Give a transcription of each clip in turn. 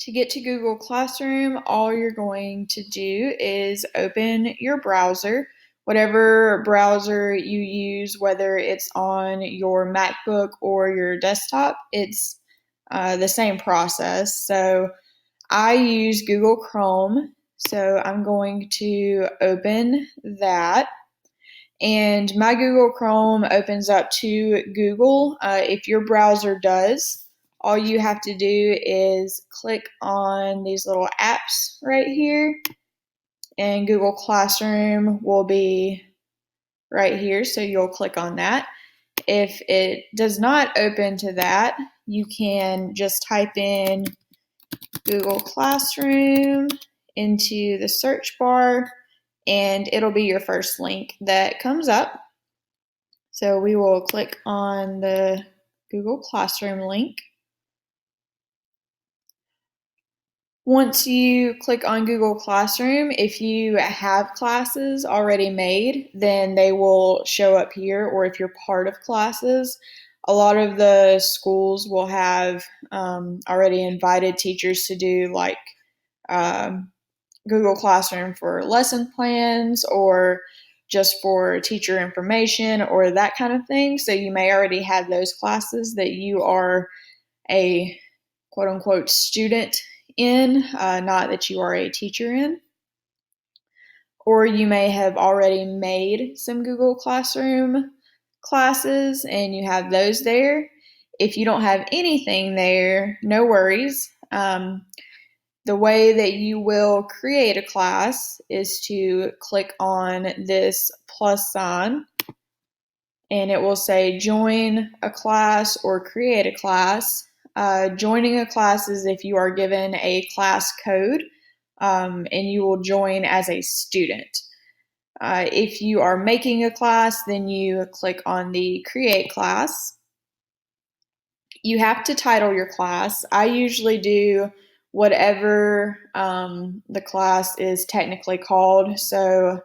To get to Google Classroom, all you're going to do is open your browser, whatever browser you use, whether it's on your MacBook or your desktop, it's the same process. So I use Google Chrome, so I'm going to open that. And my Google Chrome opens up to Google. If your browser does, all you have to do is click on these little apps right here, and Google Classroom will be right here, so you'll click on that. If it does not open to that, you can just type in Google Classroom into the search bar, and it'll be your first link that comes up. So we will click on the Google Classroom link. Once you click on Google Classroom, if you have classes already made, then they will show up here, or if you're part of classes. A lot of the schools will have already invited teachers to do like Google Classroom for lesson plans or just for teacher information or that kind of thing. So you may already have those classes that you are a quote unquote student in, not that you are a teacher in. Or you may have already made some Google Classroom classes and you have those there. If you don't have anything there, no worries. The way that you will create a class is to click on this plus sign, and it will say join a class or create a class. Joining a class is if you are given a class code and you will join as a student. If you are making a class, then you click on the create class. You have to title your class. I usually do whatever the class is technically called. So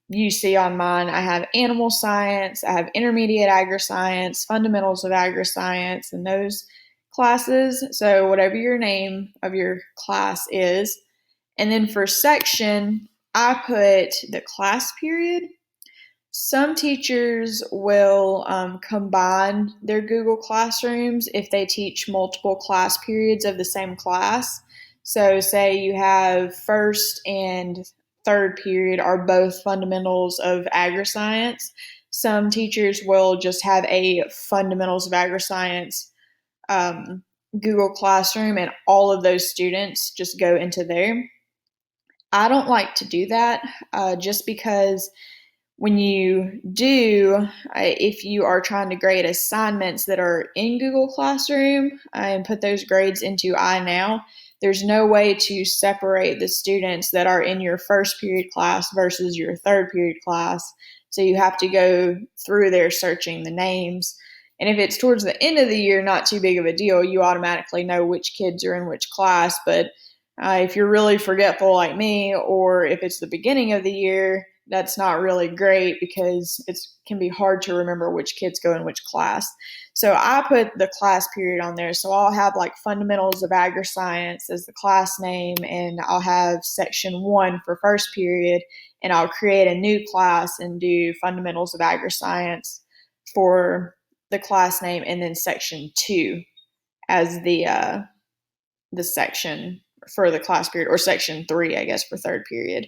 you see on mine, I have animal science, I have intermediate agri-science, fundamentals of agri-science, and those classes. So whatever your name of your class is. And then for section, I put the class period. Some teachers will combine their Google Classrooms if they teach multiple class periods of the same class. So say you have first and third period are both fundamentals of agri-science. Some teachers will just have a fundamentals of agri-science Google Classroom and all of those students just go into there. I don't like to do that just because when you do, if you are trying to grade assignments that are in Google Classroom and put those grades into iNow, there's no way to separate the students that are in your first period class versus your third period class. So you have to go through there searching the names. And if it's towards the end of the year, not too big of a deal. You automatically know which kids are in which class. But if you're really forgetful like me, or if it's the beginning of the year, that's not really great because it can be hard to remember which kids go in which class. So I put the class period on there. So I'll have like fundamentals of agri-science as the class name, and I'll have section 1 for first period, and I'll create a new class and do fundamentals of agri-science for the class name, and then section 2 as the section for the class period, or section 3, I guess, for third period.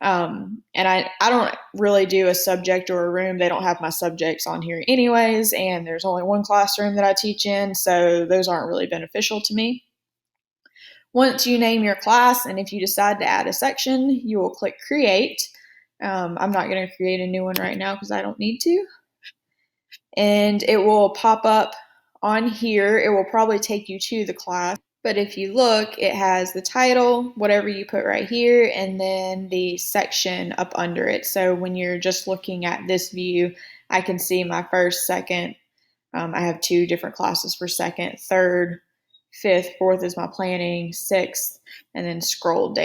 And I don't really do a subject or a room. They don't have my subjects on here anyways, and there's only one classroom that I teach in, so those aren't really beneficial to me. Once you name your class, and if you decide to add a section, you will click create. I'm not going to create a new one right now because I don't need to. And it will pop up on here. It will probably take you to the class. But if you look, it has the title, whatever you put right here, and then the section up under it. So when you're just looking at this view, I can see my first, second. I have 2 different classes for second, third, fifth, fourth is my planning, sixth, and then scroll down.